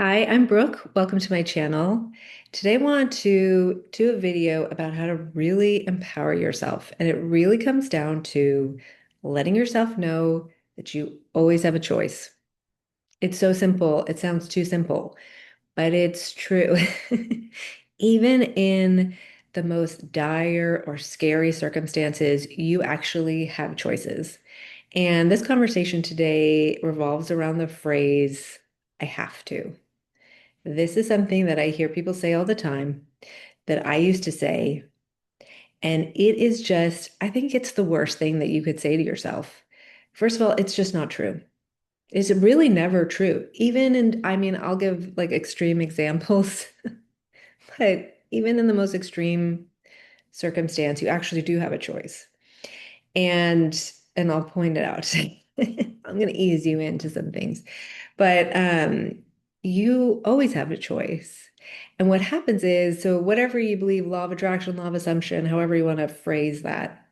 Hi, I'm Brooke. Welcome to my channel. Today I want to do a video about how to really empower yourself. And it really comes down to letting yourself know that you always have a choice. It's so simple. It sounds too simple, but it's true. Even in the most dire or scary circumstances, you actually have choices. And this conversation today revolves around the phrase, I have to. This is something that I hear people say all the time, that I used to say, and it is just, I think it's the worst thing that you could say to yourself. First of all, it's just not true. It's really never true. Even in, I mean, I'll give like extreme examples, but even in the most extreme circumstance, you actually do have a choice. And I'll point it out. I'm going to ease you into some things. But you always have a choice. And what happens is, so whatever you believe, law of attraction, law of assumption, however you want to phrase that,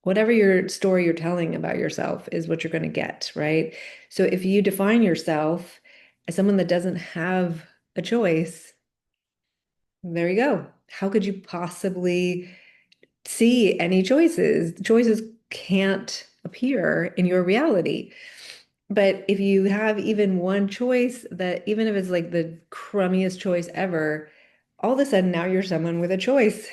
whatever your story you're telling about yourself is what you're going to get, right? So if you define yourself as someone that doesn't have a choice, there you go. How could you possibly see any choices? Choices can't appear in your reality. But if you have even one choice that, even if it's like the crummiest choice ever, all of a sudden now you're someone with a choice.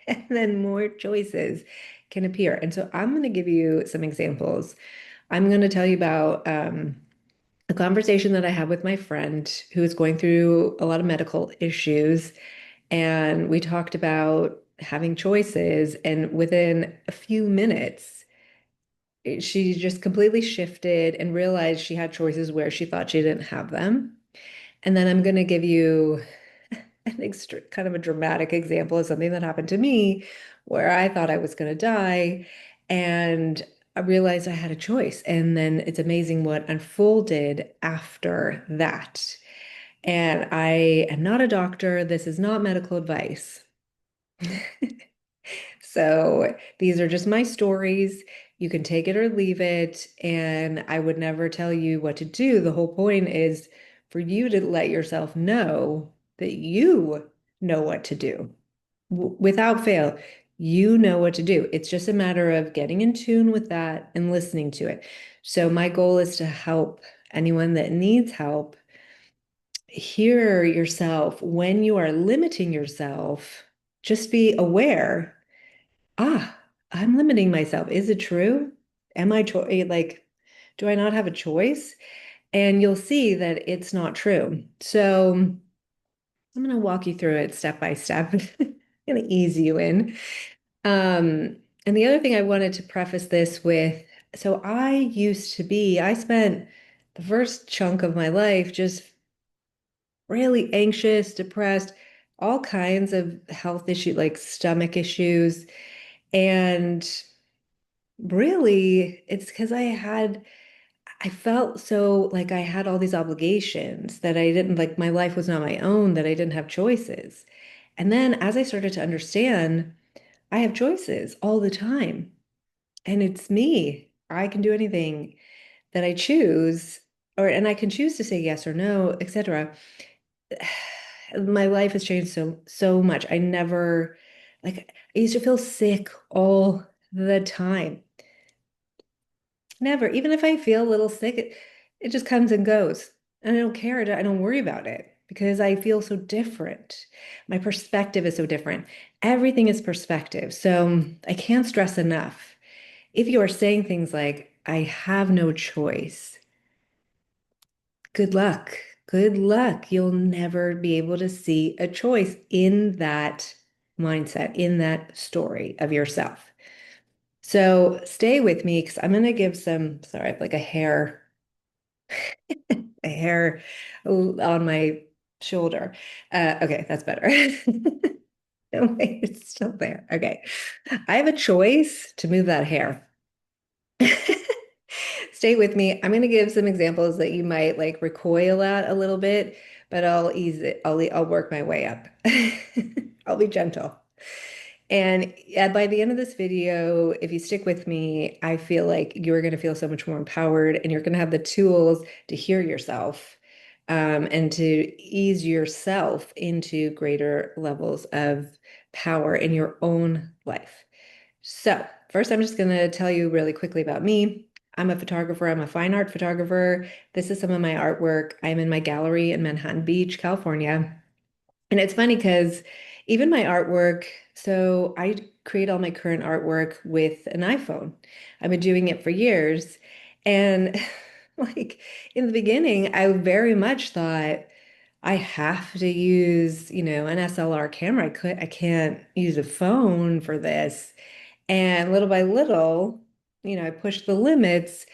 And then more choices can appear. And so I'm going to give you some examples. I'm going to tell you about a conversation that I had with my friend who is going through a lot of medical issues. And we talked about having choices. And within a few minutes, she just completely shifted and realized she had choices where she thought she didn't have them. And then I'm going to give you an extra kind of a dramatic example of something that happened to me where I thought I was going to die. And I realized I had a choice. And then it's amazing what unfolded after that. And I am not a doctor. This is not medical advice. So these are just my stories. You can take it or leave it. And I would never tell you what to do. The whole point is for you to let yourself know that you know what to do. Without fail, you know what to do. It's just a matter of getting in tune with that and listening to it. So my goal is to help anyone that needs help hear yourself when you are limiting yourself. Just be aware. Ah, I'm limiting myself. Is it true? Am I like, do I not have a choice? And you'll see that it's not true. So I'm going to walk you through it step by step. I'm going to ease you in. And the other thing I wanted to preface this with, so I spent the first chunk of my life just really anxious, depressed, all kinds of health issues, like stomach issues. And really, it's because I felt so like I had all these obligations that I didn't, like my life was not my own, that I didn't have choices. And then as I started to understand, I have choices all the time. And it's me. I can do anything that I choose, and I can choose to say yes or no, etc. My life has changed so much. I never like I used to feel sick all the time. Never. Even if I feel a little sick, it just comes and goes. And I don't care. I don't worry about it because I feel so different. My perspective is so different. Everything is perspective. So I can't stress enough. If you are saying things like, I have no choice, good luck. Good luck. You'll never be able to see a choice in that mindset, in that story of yourself. So stay with me because I'm going to give sorry, I have like a hair on my shoulder. Okay, that's better. No, wait, it's still there. Okay. I have a choice to move that hair. Stay with me. I'm going to give some examples that you might like recoil at a little bit, but I'll ease it. I'll work my way up. I'll be gentle. And by the end of this video, if you stick with me, I feel like you're going to feel so much more empowered and you're going to have the tools to hear yourself and to ease yourself into greater levels of power in your own life. So, first, I'm just going to tell you really quickly about me. I'm a photographer, I'm a fine art photographer. This is some of my artwork. I'm in my gallery in Manhattan Beach, California. And it's funny because even my artwork, so I create all my current artwork with an iPhone. I've been doing it for years. And like in the beginning, I very much thought I have to use, an SLR camera. I can't use a phone for this. And little by little, I pushed the limits.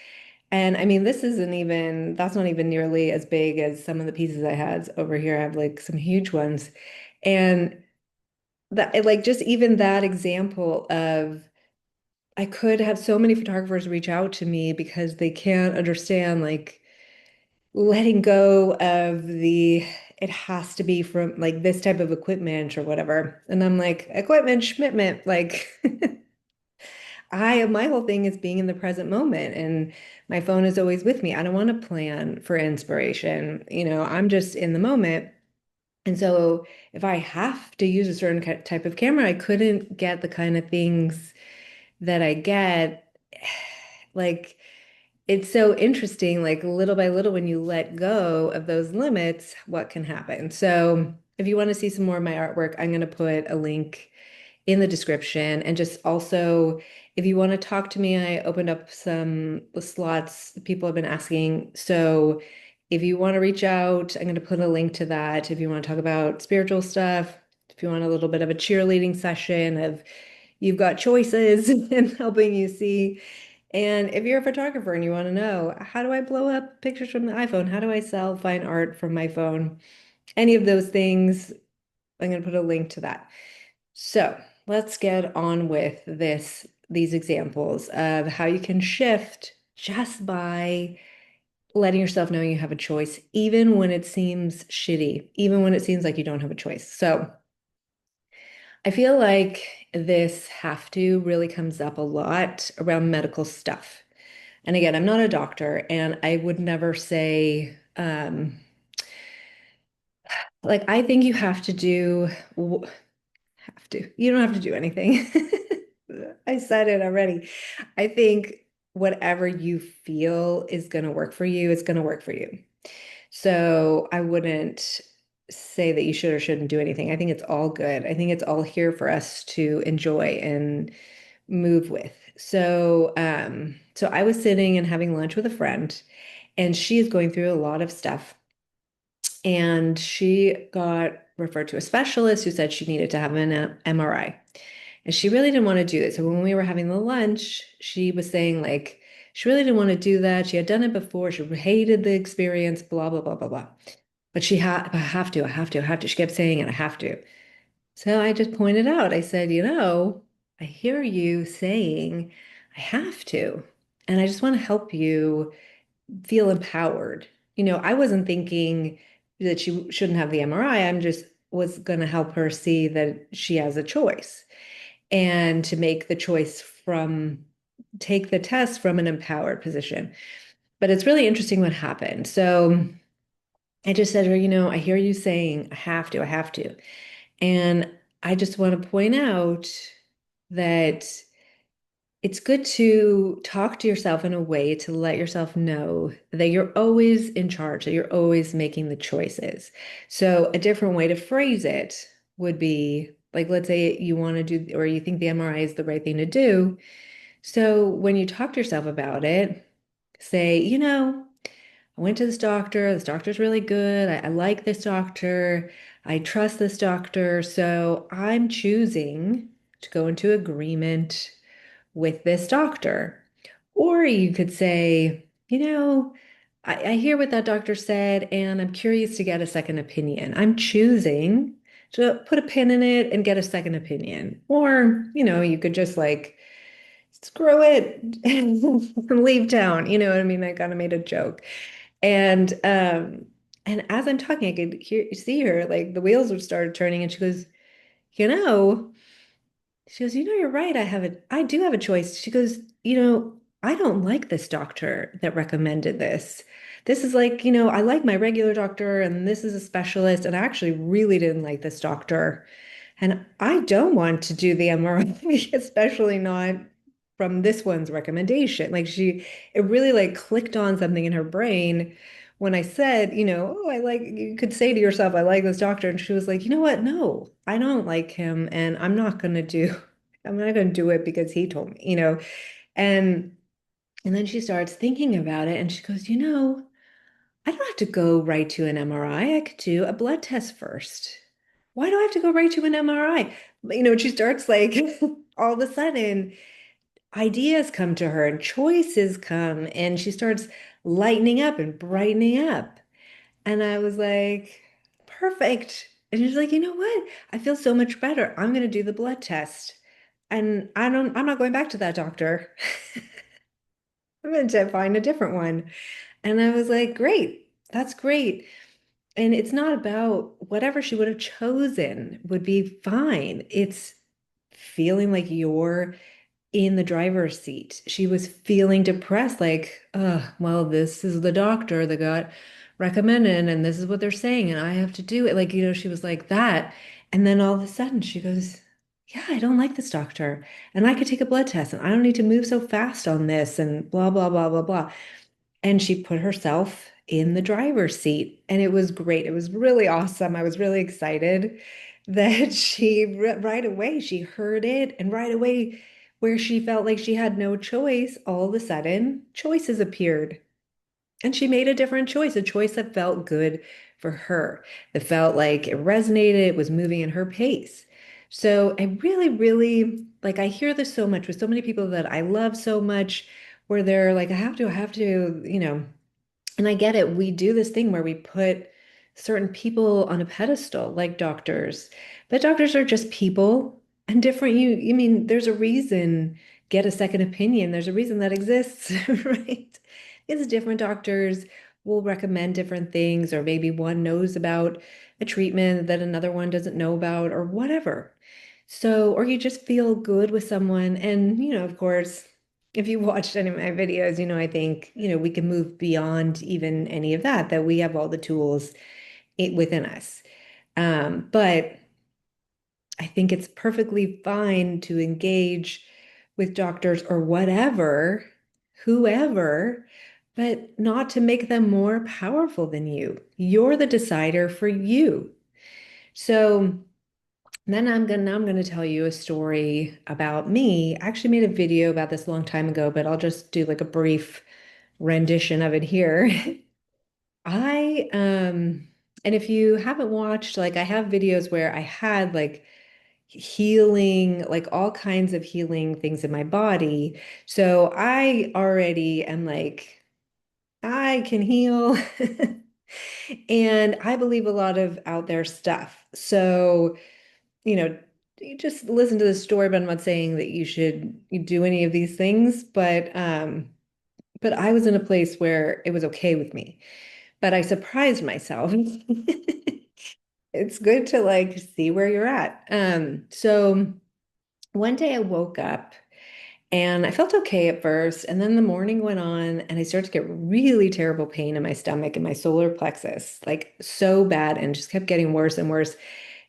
And I mean, that's not even nearly as big as some of the pieces I had over here. I have like some huge ones. And that, like, just even that example of I could have so many photographers reach out to me because they can't understand, like, letting go of it has to be from like this type of equipment or whatever. And I'm like, equipment, schmipment, like, my whole thing is being in the present moment and my phone is always with me. I don't want to plan for inspiration. I'm just in the moment. And so if I have to use a certain type of camera, I couldn't get the kind of things that I get. Like it's so interesting, like little by little, when you let go of those limits, what can happen. So if you want to see some more of my artwork, I'm going to put a link in the description. And just also, if you want to talk to me, I opened up some slots people have been asking. So if you want to reach out, I'm going to put a link to that. If you want to talk about spiritual stuff, if you want a little bit of a cheerleading session of you've got choices and helping you see. And if you're a photographer and you want to know, how do I blow up pictures from the iPhone? How do I sell fine art from my phone? Any of those things, I'm going to put a link to that. So let's get on with these examples of how you can shift just by letting yourself know you have a choice, even when it seems shitty, even when it seems like you don't have a choice. So I feel like this have to really comes up a lot around medical stuff. And again, I'm not a doctor, and I would never say, like, I think you have to do, have to. You don't have to do anything. I said it already. I think whatever you feel is going to work for you, it's going to work for you. So I wouldn't say that you should or shouldn't do anything. I think it's all good. I think it's all here for us to enjoy and move with. So I was sitting and having lunch with a friend, and she is going through a lot of stuff. And she got referred to a specialist who said she needed to have an MRI. And she really didn't want to do it. So when we were having the lunch, she was saying like she really didn't want to do that. She had done it before. She hated the experience, blah, blah, blah, blah, blah. But I have to, I have to, I have to. She kept saying it, I have to. So I just pointed out, I said, I hear you saying I have to. And I just want to help you feel empowered. I wasn't thinking that she shouldn't have the MRI. I'm just was going to help her see that she has a choice and to make the choice take the test from an empowered position. But it's really interesting what happened. So I just said to her, I hear you saying, I have to, I have to. And I just want to point out that it's good to talk to yourself in a way to let yourself know that you're always in charge, that you're always making the choices. So, a different way to phrase it would be like, let's say you want to do, or you think the MRI is the right thing to do. So, when you talk to yourself about it, say, I went to this doctor. This doctor's really good. I like this doctor. I trust this doctor. So, I'm choosing to go into agreement with this doctor. Or you could say, I hear what that doctor said, and I'm curious to get a second opinion. I'm choosing to put a pin in it and get a second opinion. Or, you could just like, screw it and leave town. You know what I mean? I kind of made a joke. And as I'm talking, I could see her, like the wheels would start turning, and she goes, you know, she goes, you're right. I do have a choice. She goes, I don't like this doctor that recommended this. This is like, I like my regular doctor and this is a specialist. And I actually really didn't like this doctor. And I don't want to do the MRI, especially not from this one's recommendation. It really like clicked on something in her brain when I said, oh, you could say to yourself, I like this doctor. And she was like, you know what? No, I don't like him. And I'm not going to do it because he told me. And and then she starts thinking about it and she goes, I don't have to go right to an MRI. I could do a blood test first. Why do I have to go right to an MRI? And she starts like all of a sudden ideas come to her and choices come and she starts lightening up and brightening up. And I was like, perfect. And she's like, you know what? I feel so much better. I'm going to do the blood test. And I'm not going back to that doctor. I'm going to find a different one. And I was like, great, that's great. And it's not about whatever she would have chosen would be fine. It's feeling like you're in the driver's seat. She was feeling depressed, like, well, this is the doctor that got recommended, and this is what they're saying, and I have to do it. Like, she was like that. And then all of a sudden she goes, yeah, I don't like this doctor. And I could take a blood test, and I don't need to move so fast on this, and blah, blah, blah, blah, blah. And she put herself in the driver's seat. And it was great. It was really awesome. I was really excited that right away, she heard it. And right away, where she felt like she had no choice, all of a sudden, choices appeared. And she made a different choice, a choice that felt good for her, that felt like it resonated, it was moving in her pace. So I really, really I hear this so much with so many people that I love so much, where they're like, I have to, and I get it. We do this thing where we put certain people on a pedestal, like doctors, but doctors are just people and different. You mean there's a reason, get a second opinion. There's a reason that exists, right? Because different doctors will recommend different things, or maybe one knows about a treatment that another one doesn't know about, or whatever. So, or you just feel good with someone. And, of course, if you watched any of my videos, I think, we can move beyond even any of that, that we have all the tools within us. But I think it's perfectly fine to engage with doctors or whatever, whoever, but not to make them more powerful than you. You're the decider for you. So, then now I'm gonna tell you a story about me. I actually made a video about this a long time ago, but I'll just do like a brief rendition of it here. I and if you haven't watched, like I have videos where I had like healing, like all kinds of healing things in my body. So I already am like, I can heal. And I believe a lot of out there stuff. So you know, you just listen to the story, but I'm not saying that you do any of these things, but I was in a place where it was okay with me. But I surprised myself. It's good to like see where you're at. So one day I woke up and I felt okay at first, and then the morning went on, and I started to get really terrible pain in my stomach and my solar plexus, like so bad, and just kept getting worse and worse.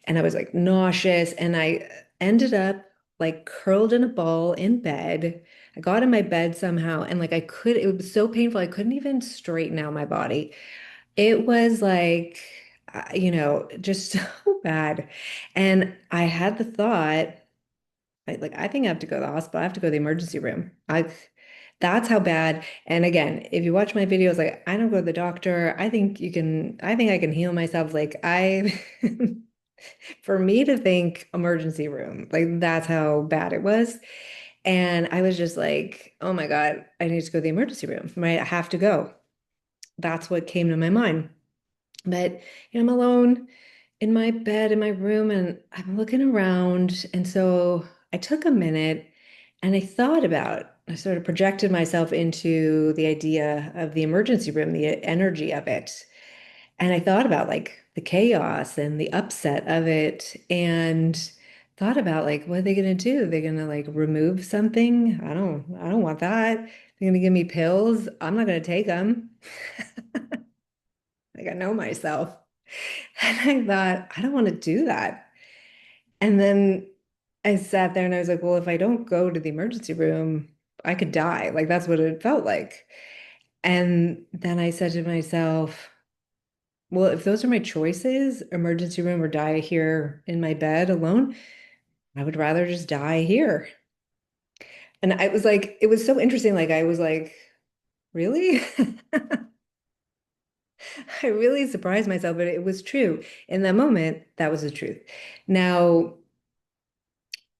And I was like nauseous, and I ended up like curled in a ball in bed. I got in my bed somehow, and it was so painful, I couldn't even straighten out my body. It was like, just so bad. And I had the thought, I think I have to go to the hospital. I have to go to the emergency room. That's how bad. And again, if you watch my videos, like I don't go to the doctor. I think I can heal myself. For me to think emergency room, like that's how bad it was. And I was just like, oh my God, I need to go to the emergency room, right? I have to go. That's what came to my mind. But I'm alone in my bed in my room and I'm looking around. And so I took a minute and I sort of projected myself into the idea of the emergency room, the energy of it. And I thought about like the chaos and the upset of it and thought about like, what are they going to do? They're going to like remove something? I don't want that. You're gonna give me pills? I'm not gonna take them. Like I know myself. And I thought, I don't want to do that. And then I sat there and I was like, well, if I don't go to the emergency room, I could die. Like that's what it felt like. And then I said to myself, well, if those are my choices, emergency room or die here in my bed alone, I would rather just die here. And I was like, it was so interesting. Like I was like, really? I really surprised myself, but it was true. In that moment, that was the truth. Now,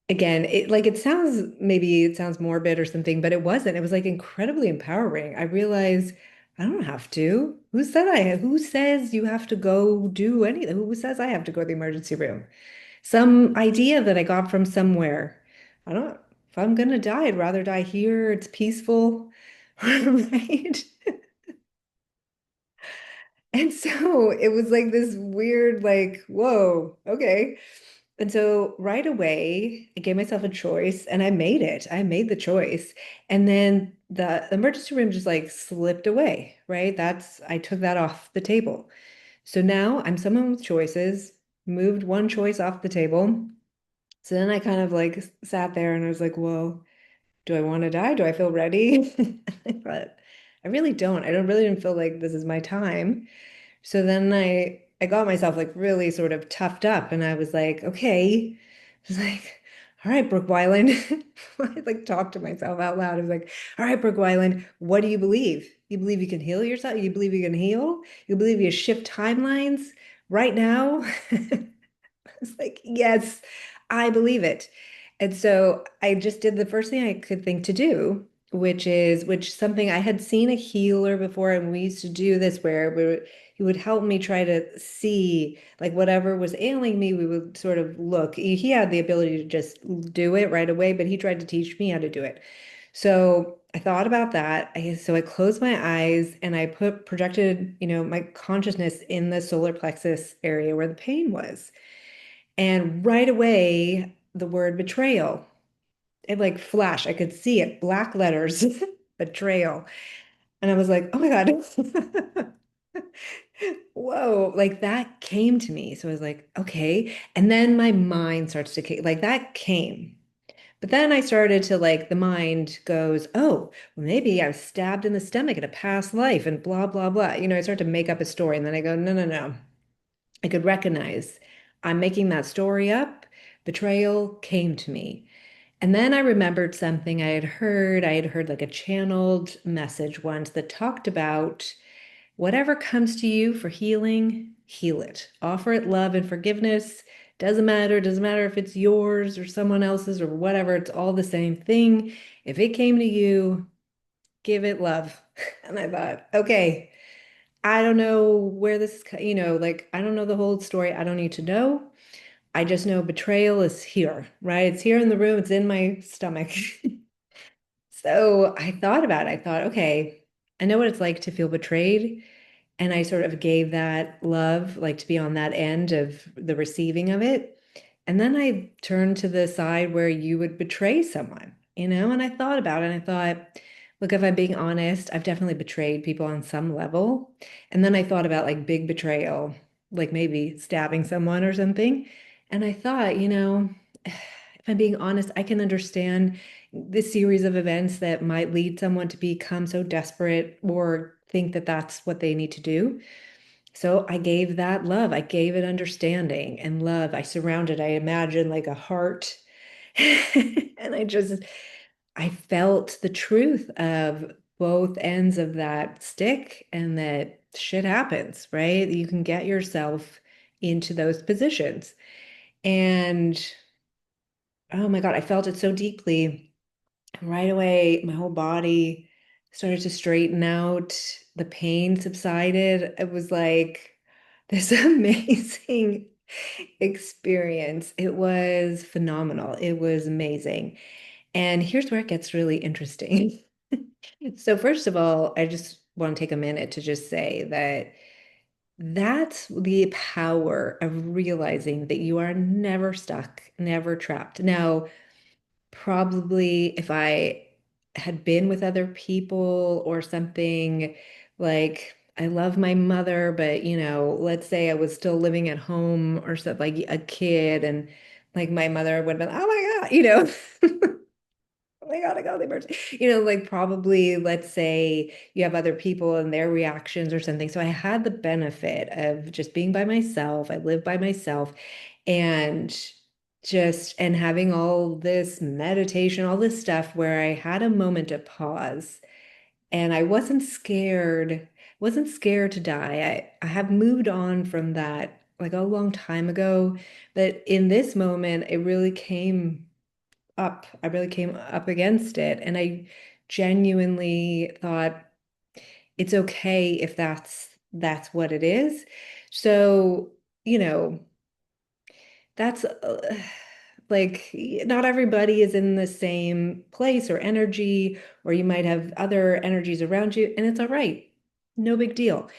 again, it sounds maybe it sounds morbid or something, but it wasn't. It was like incredibly empowering. I realized I don't have to. Who says you have to go do anything? Who says I have to go to the emergency room? Some idea that I got from somewhere. I don't, if I'm gonna die, I'd rather die here. It's peaceful, right? And so it was like this weird, like, whoa, okay. And so right away, I gave myself a choice and I made it. I made the choice. And then the emergency room just like slipped away, right? I took that off the table. So now I'm someone with choices, moved one choice off the table. So then I kind of like sat there and I was like, well, do I want to die? Do I feel ready? I thought, I really don't. I don't really didn't feel like this is my time. So then I got myself like really sort of toughed up and I was like, okay. I was like, all right, Brooke Wyland. I like talked to myself out loud. I was like, all right, Brooke Wyland, what do you believe? You believe you can heal yourself? You believe you can heal? You believe you shift timelines right now? It's like, yes, I believe it. And so I just did the first thing I could think to do, which something I had seen a healer before, and we used to do this where he would help me try to see like whatever was ailing me, we would sort of look. He had the ability to just do it right away, but he tried to teach me how to do it. So I thought about that. So I closed my eyes and I projected, my consciousness in the solar plexus area where the pain was. And right away, the word betrayal, it like flashed. I could see it, black letters, betrayal. And I was like, oh my God. Whoa, like that came to me. So I was like, okay. And then my mind starts to like that came. But then I started to like, the mind goes, oh, well, maybe I was stabbed in the stomach in a past life and blah, blah, blah. I start to make up a story. And then I go, no, no, no. I could recognize I'm making that story up. Betrayal came to me. And then I remembered something I had heard. I had heard like a channeled message once that talked about whatever comes to you for healing, heal it. Offer it love and forgiveness. Doesn't matter if it's yours or someone else's or whatever, it's all the same thing. If it came to you, give it love. And I thought, okay, I don't know where this, like I don't know the whole story. I don't need to know. I just know betrayal is here, right? It's here in the room, it's in my stomach. So I thought about it. I thought, okay, I know what it's like to feel betrayed. And I sort of gave that love, like to be on that end of the receiving of it. And then I turned to the side where you would betray someone, and I thought about it and I thought, look, if I'm being honest, I've definitely betrayed people on some level. And then I thought about like big betrayal, like maybe stabbing someone or something. And I thought, if I'm being honest, I can understand this series of events that might lead someone to become so desperate or think that that's what they need to do. So I gave that love. I gave it understanding and love. I imagined like a heart. And I felt the truth of both ends of that stick and that shit happens, right? You can get yourself into those positions. And oh my God, I felt it so deeply. Right away, my whole body started to straighten out. The pain subsided. It was like this amazing experience. It was phenomenal. It was amazing. And here's where it gets really interesting. So, first of all, I just want to take a minute to just say that that's the power of realizing that you are never stuck, never trapped. Now, probably if I had been with other people or something, like I love my mother, but let's say I was still living at home or something, like a kid, and like my mother would have been, oh my God, oh my God, I got the emergency. Like probably, let's say you have other people and their reactions or something. So I had the benefit of just being by myself. I live by myself and and having all this meditation, all this stuff where I had a moment to pause and I wasn't scared to die. I have moved on from that like a long time ago, but in this moment, it really came up. I really came up against it. And I genuinely thought it's okay if that's what it is. So, you know, that's like not everybody is in the same place or energy, or you might have other energies around you, and it's all right. No big deal.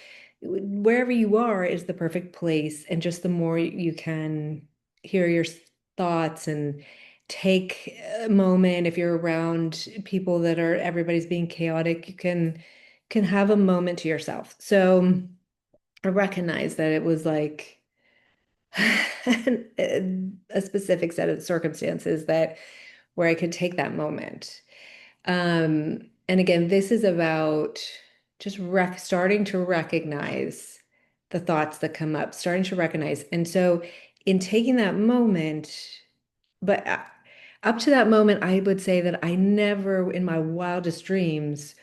Wherever you are is the perfect place, and just the more you can hear your thoughts and take a moment, if you're around people that are everybody's being chaotic, you can have a moment to yourself. So I recognize that it was like a specific set of circumstances that where I could take that moment. And again, this is about just starting to recognize the thoughts that come up, starting to recognize. And so, in taking that moment, but up to that moment, I would say that I never, in my wildest dreams,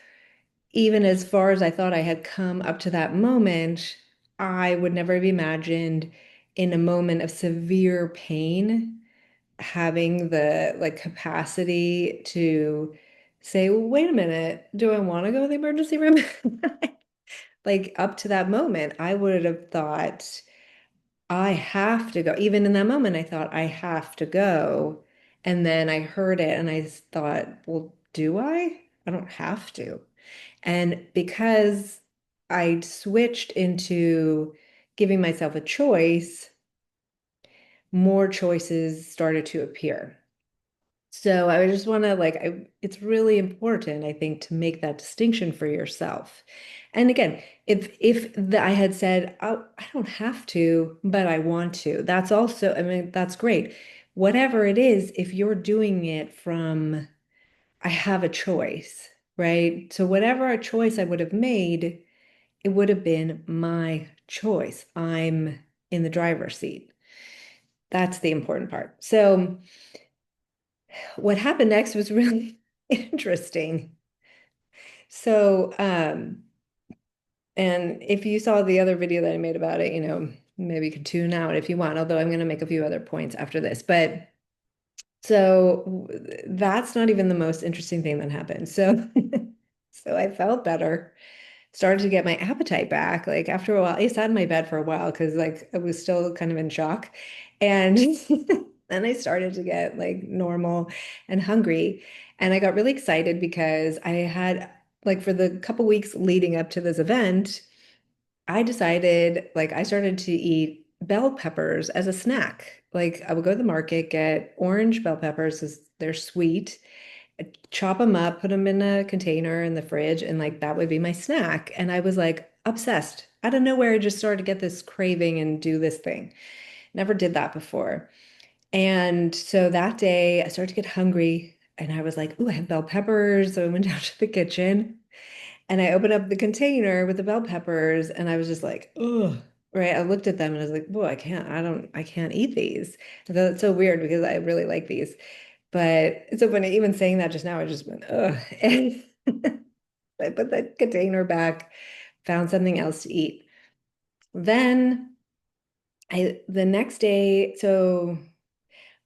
even as far as I thought I had come up to that moment, I would never have imagined in a moment of severe pain having the like capacity to say, well, wait a minute, do I want to go to the emergency room? Like up to that moment, I would have thought I have to go. Even in that moment, I thought I have to go. And then I heard it and I thought, well, do I? I don't have to. And because I switched into giving myself a choice, more choices started to appear. So I just want to it's really important, I think, to make that distinction for yourself. And again, I had said, oh, I don't have to, but I want to, that's also, I mean, that's great. Whatever it is, if you're doing it from, I have a choice, right? So whatever a choice I would have made, it would have been my choice. I'm in the driver's seat. That's the important part. So what happened next was really interesting. So, and if you saw the other video that I made about it, maybe you could tune out if you want, although I'm going to make a few other points after this. But so that's not even the most interesting thing that happened. So, so I felt better, started to get my appetite back. Like after a while, I sat in my bed for a while because like I was still kind of in shock. And then I started to get like normal and hungry. And I got really excited because I had like for the couple weeks leading up to this event, I decided like I started to eat bell peppers as a snack. Like I would go to the market, get orange bell peppers 'cause they're sweet, chop them up, put them in a container in the fridge, and like that would be my snack. And I was like obsessed. Out of nowhere, I just started to get this craving and do this thing. Never did that before. And so that day, I started to get hungry, and I was like, "Ooh, I have bell peppers." So I went down to the kitchen, and I opened up the container with the bell peppers, and I was just like, "Ugh." Right? I looked at them and I was like, "Whoa, I can't eat these." I thought it's so weird because I really like these. But it's so funny, even saying that just now, I just went, ugh. And I put the container back, found something else to eat. Then the next day, so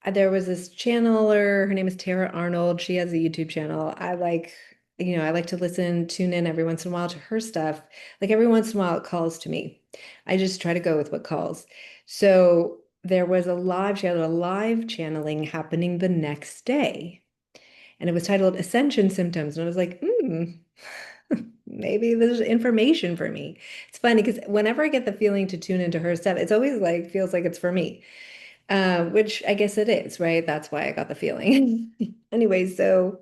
there was this channeler, her name is Tara Arnold. She has a YouTube channel. I like to tune in every once in a while to her stuff. Like every once in a while, it calls to me. I just try to go with what calls. So she had a live channeling happening the next day. And it was titled Ascension Symptoms. And I was like, maybe there's information for me. It's funny because whenever I get the feeling to tune into her stuff, it's always like feels like it's for me, which I guess it is, right? That's why I got the feeling. Anyway, so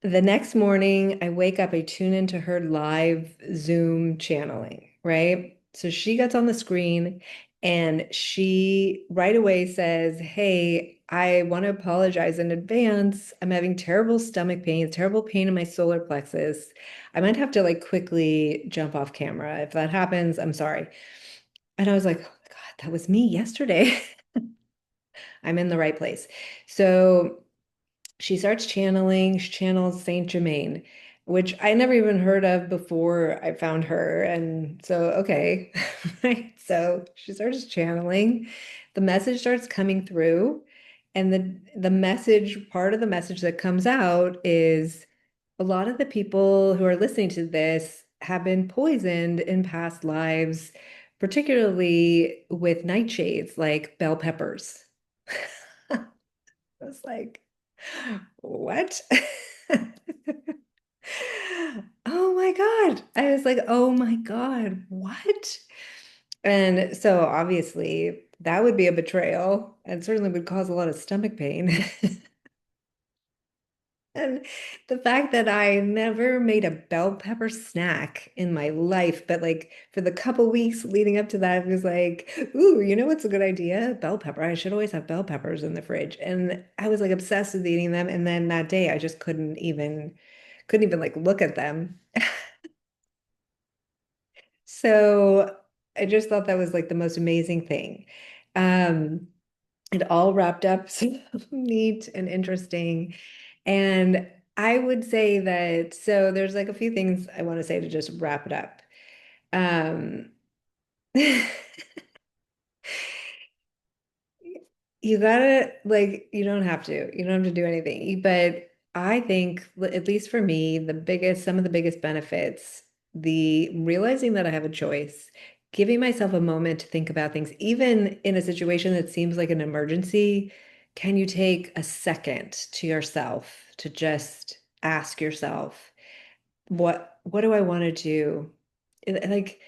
The next morning, I wake up, I tune into her live Zoom channeling, right? So she gets on the screen and she right away says, "Hey, I want to apologize in advance. I'm having terrible stomach pain, terrible pain in my solar plexus. I might have to like quickly jump off camera. If that happens, I'm sorry." And I was like, "Oh my God, that was me yesterday." I'm in the right place. So she starts channeling, she channels Saint Germain, which I never even heard of before I found her. And so, okay, right. So she starts channeling, the message starts coming through, and the message, part of the message that comes out is a lot of the people who are listening to this have been poisoned in past lives, particularly with nightshades like bell peppers. I was like, what? Oh my God. I was like, oh my God, what? And so obviously that would be a betrayal and certainly would cause a lot of stomach pain. And the fact that I never made a bell pepper snack in my life, but like for the couple weeks leading up to that, it was like, ooh, you know what's a good idea? Bell pepper. I should always have bell peppers in the fridge. And I was like obsessed with eating them. And then that day I just couldn't even like look at them. So I just thought that was like the most amazing thing. Um, it all wrapped up so neat and interesting. And I would say that, so there's like a few things I want to say to just wrap it up. Um, you gotta like you don't have to do anything. But I think, at least for me, some of the biggest benefits, the realizing that I have a choice, giving myself a moment to think about things, even in a situation that seems like an emergency, can you take a second to yourself to just ask yourself, what do I want to do? Like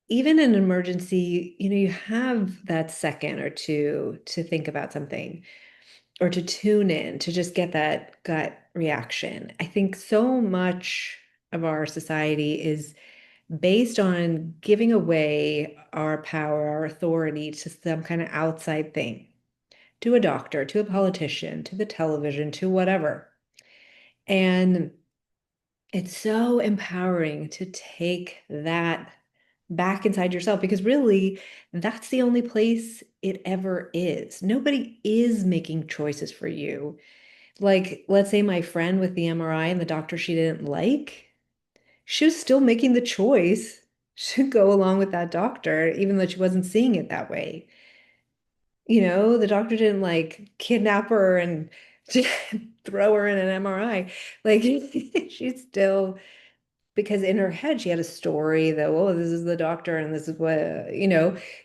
even in an emergency, you have that second or two to think about something or to tune in to just get that gut reaction. I think so much of our society is based on giving away our power, our authority to some kind of outside thing, to a doctor, to a politician, to the television, to whatever. And it's so empowering to take that back inside yourself because really that's the only place it ever is. Nobody is making choices for you. Like, let's say my friend with the MRI and the doctor she didn't like, she was still making the choice to go along with that doctor, even though she wasn't seeing it that way. The doctor didn't like kidnap her and throw her in an MRI. Like, she's still because in her head she had a story that, oh, this is the doctor and this is what,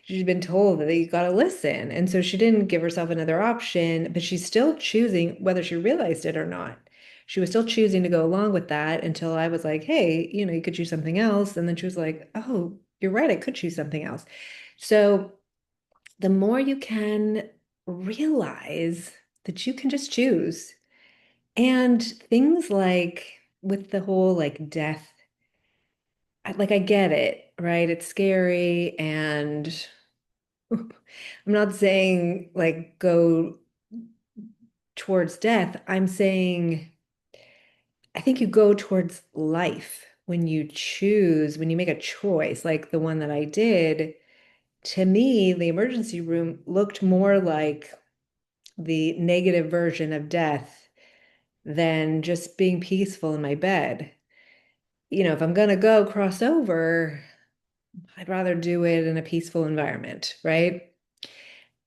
she'd been told that you got to listen. And so she didn't give herself another option, but she's still choosing whether she realized it or not. She was still choosing to go along with that until I was like, hey, you could choose something else. And then she was like, oh, you're right, I could choose something else. So the more you can realize that you can just choose. And things like with the whole like death I get it, right? It's scary and I'm not saying like go towards death. I'm saying I think you go towards life when you make a choice like the one that I did. To me, the emergency room looked more like the negative version of death than just being peaceful in my bed. If I'm gonna go cross over, I'd rather do it in a peaceful environment, right?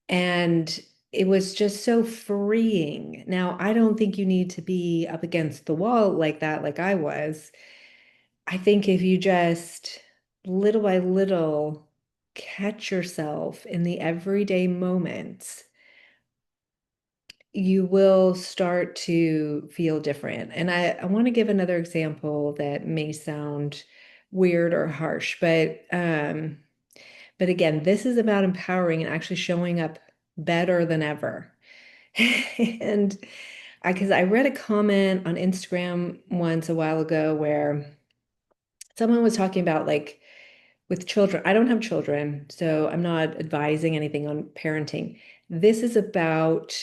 And it was just so freeing. Now, I don't think you need to be up against the wall like that, like I was. I think if you just little by little catch yourself in the everyday moments, you will start to feel different. And I want to give another example that may sound weird or harsh, but again, this is about empowering and actually showing up better than ever. And Because I read a comment on Instagram once a while ago where someone was talking about like with children. I don't have children, so I'm not advising anything on parenting. This is about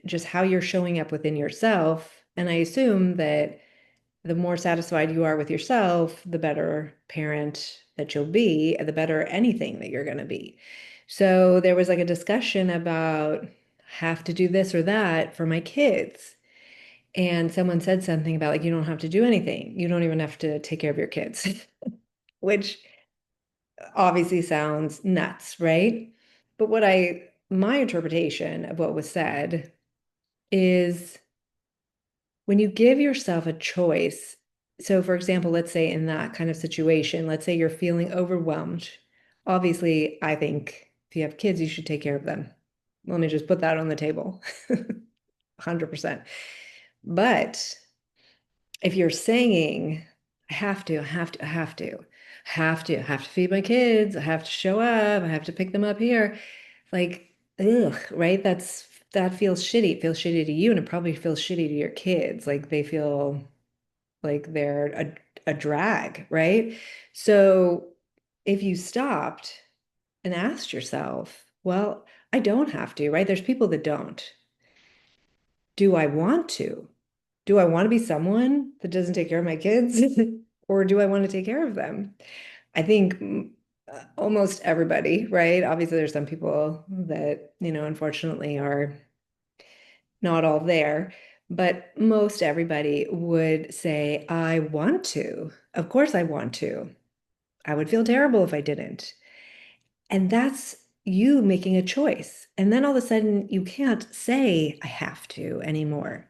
just how you're showing up within yourself. And I assume that the more satisfied you are with yourself, the better parent that you'll be, and the better anything that you're going to be. So there was like a discussion about have to do this or that for my kids. And someone said something about like, you don't have to do anything. You don't even have to take care of your kids, which obviously sounds nuts, right? But my interpretation of what was said is when you give yourself a choice. So, for example, let's say in that kind of situation, let's say you're feeling overwhelmed. Obviously, I think if you have kids, you should take care of them. Let me just put that on the table. 100%. But if you're saying, I have to, I have to, I have to, I have to feed my kids, I have to show up, I have to pick them up here, like, ugh, right? That feels shitty. It feels shitty to you, and it probably feels shitty to your kids. Like they feel like they're a drag, right? So if you stopped and asked yourself, well, I don't have to, right? There's people that don't. Do I want to? Do I want to be someone that doesn't take care of my kids? Or do I want to take care of them? I think almost everybody, right? Obviously, there's some people that, unfortunately are not all there, but most everybody would say, I want to. Of course, I want to. I would feel terrible if I didn't. And that's you making a choice. And then all of a sudden, you can't say, I have to anymore.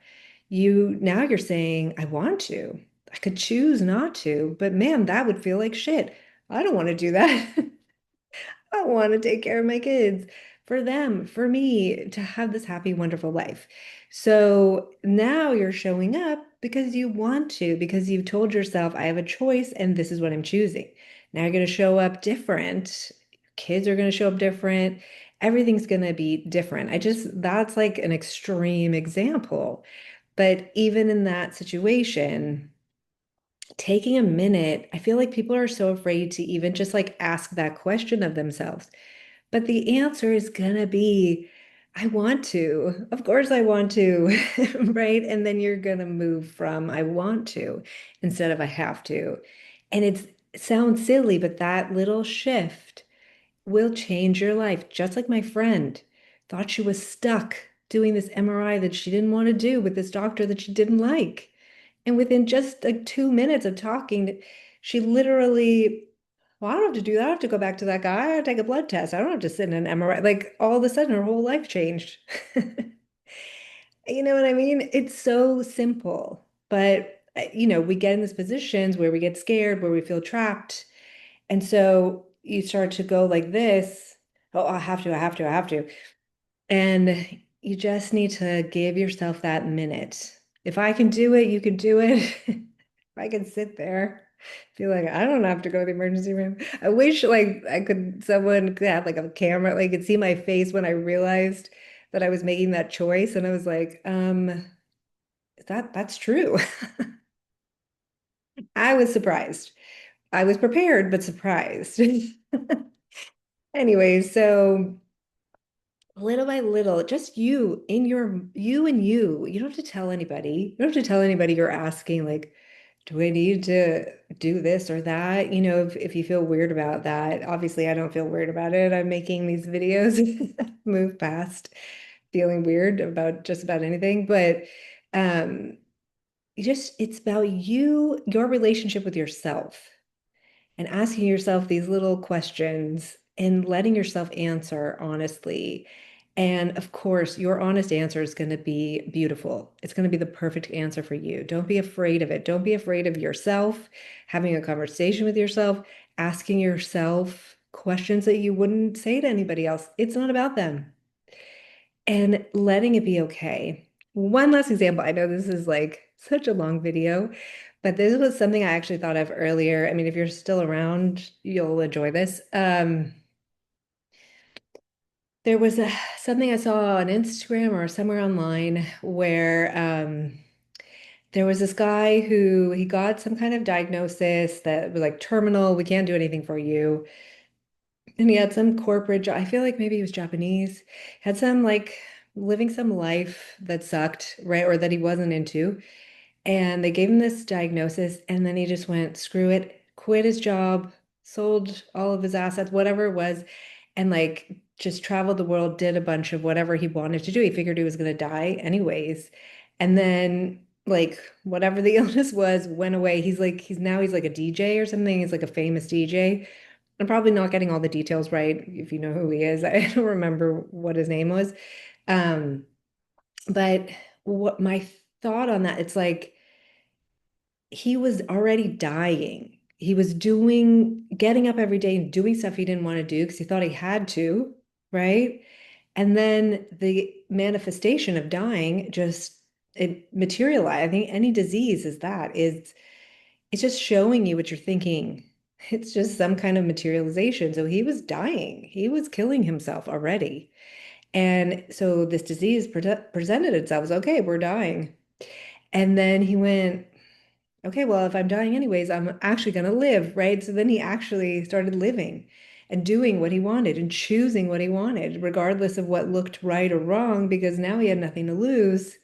Now you're saying, I want to. I could choose not to, but man, that would feel like shit. I don't want to do that. I want to take care of my kids for them, for me to have this happy, wonderful life. So now you're showing up because you want to, because you've told yourself, I have a choice and this is what I'm choosing. Now you're going to show up different. Kids are going to show up different. Everything's going to be different. That's like an extreme example. But even in that situation, taking a minute, I feel like people are so afraid to even just like ask that question of themselves. But the answer is gonna be, I want to. Of course, I want to, right? And then you're gonna move from I want to instead of I have to. And it sounds silly, but that little shift will change your life. Just like my friend thought she was stuck doing this MRI that she didn't want to do with this doctor that she didn't like. And within just like 2 minutes of talking, she literally, well, I don't have to do that. I don't have to go back to that guy. I have to take a blood test. I don't have to sit in an MRI. Like all of a sudden, her whole life changed. You know what I mean? It's so simple, but we get in these positions where we get scared, where we feel trapped. And so you start to go like this, oh, I have to, I have to, I have to. And you just need to give yourself that minute. If I can do it, you can do it. If I can sit there, feel like I don't have to go to the emergency room. I wish like someone could have like a camera, like could see my face when I realized that I was making that choice. And I was like, that's true. I was surprised. I was prepared, but surprised. Anyway, so little by little, just you and you don't have to tell anybody. You don't have to tell anybody you're asking, like, do I need to do this or that? If you feel weird about that, obviously I don't feel weird about it. I'm making these videos, move past feeling weird about just about anything. But um, it's about your relationship with yourself and asking yourself these little questions and letting yourself answer honestly. And of course, your honest answer is going to be beautiful. It's going to be the perfect answer for you. Don't be afraid of it. Don't be afraid of yourself, having a conversation with yourself, asking yourself questions that you wouldn't say to anybody else. It's not about them. And letting it be okay. One last example. I know this is like such a long video, but this was something I actually thought of earlier. I mean, if you're still around, you'll enjoy this. There was something I saw on Instagram or somewhere online where there was this guy who he got some kind of diagnosis that was like terminal. We can't do anything for you. And he had some corporate job. I feel like maybe he was Japanese. Had some like living some life that sucked, right? Or that he wasn't into. And they gave him this diagnosis, and then he just went, screw it, quit his job, sold all of his assets, whatever it was, and like just traveled the world, did a bunch of whatever he wanted to do. He figured he was going to die anyways. And then like whatever the illness was went away. He's like a DJ or something. He's like a famous DJ. I'm probably not getting all the details right if you know who he is. I don't remember what his name was. Um, but what my thought on that, it's like he was already dying. He was getting up every day and doing stuff he didn't want to do because he thought he had to, right? And then the manifestation of dying just it materialized. I think any disease is that is it's just showing you what you're thinking. It's just some kind of materialization. So he was dying. He was killing himself already. And so this disease presented itself as okay, we're dying. And then he went, okay, well, if I'm dying anyways, I'm actually going to live, right? So then he actually started living and doing what he wanted and choosing what he wanted, regardless of what looked right or wrong, because now he had nothing to lose.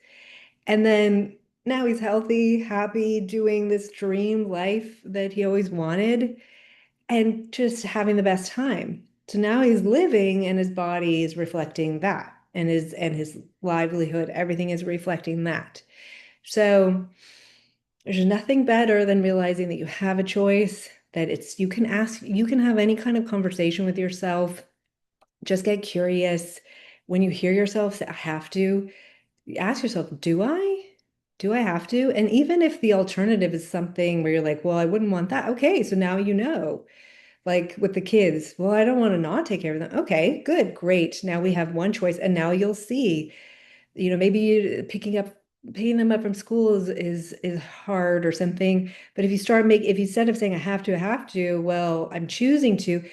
And then now he's healthy, happy, doing this dream life that he always wanted and just having the best time. So now he's living and his body is reflecting that and his livelihood, everything is reflecting that. So there's nothing better than realizing that you have a choice, that it's you can have any kind of conversation with yourself. Just get curious. When you hear yourself say, I have to, ask yourself, do I? Do I have to? And even if the alternative is something where you're like, well, I wouldn't want that. Okay, so now you know. Like with the kids, well, I don't want to not take care of them. Okay, good, great. Now we have one choice, and now you'll see maybe picking them up from school is hard or something. But if you instead of saying I have to, well, I'm choosing to,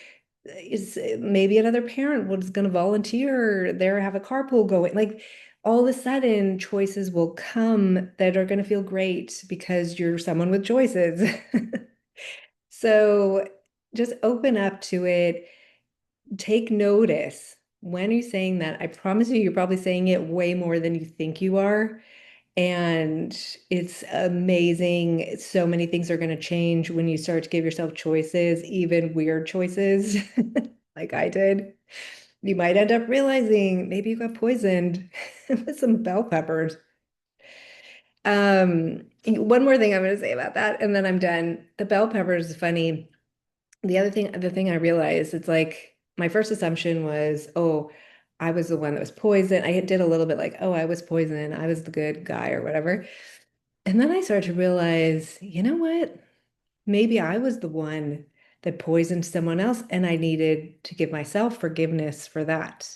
is maybe another parent was going to volunteer there, have a carpool going. Like all of a sudden, choices will come that are going to feel great because you're someone with choices. So just open up to it, take notice. When you're saying that, I promise you, you're probably saying it way more than you think you are. And it's amazing. So many things are going to change when you start to give yourself choices, even weird choices, like I did. You might end up realizing maybe you got poisoned with some bell peppers. One more thing I'm going to say about that, and then I'm done. The bell peppers is funny. The thing I realized, it's like my first assumption was, oh, I was the one that was poisoned. I did a little bit like, oh, I was poisoned. I was the good guy or whatever. And then I started to realize, you know what? Maybe I was the one that poisoned someone else, and I needed to give myself forgiveness for that.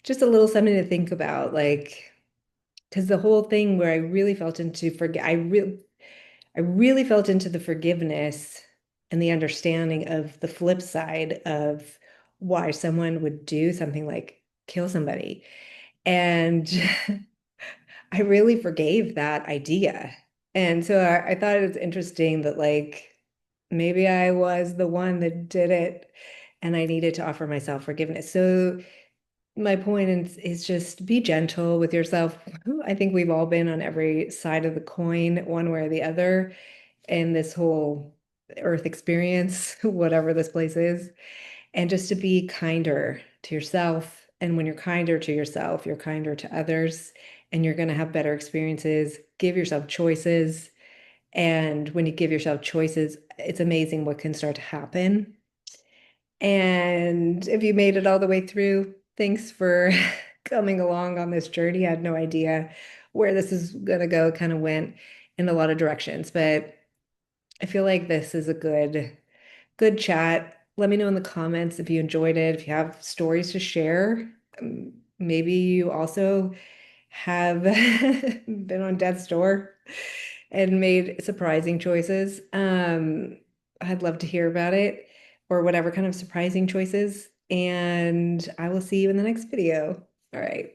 Just a little something to think about, like, because the whole thing where I really felt into forget, I really felt into the forgiveness and the understanding of the flip side of why someone would do something like kill somebody. And I really forgave that idea. And so I thought it was interesting that like maybe I was the one that did it and I needed to offer myself forgiveness. So my point is just be gentle with yourself. I think we've all been on every side of the coin, one way or the other, in this whole earth experience, whatever this place is, and just to be kinder to yourself. And when you're kinder to yourself, you're kinder to others, and you're going to have better experiences. Give yourself choices. And when you give yourself choices, it's amazing what can start to happen. And if you made it all the way through, thanks for coming along on this journey. I had no idea where this is going to go. It kind of went in a lot of directions, but I feel like this is a good chat. Let me know in the comments if you enjoyed it, if you have stories to share. Maybe you also have been on death's door and made surprising choices. I'd love to hear about it or whatever kind of surprising choices. and I will see you in the next video. All right.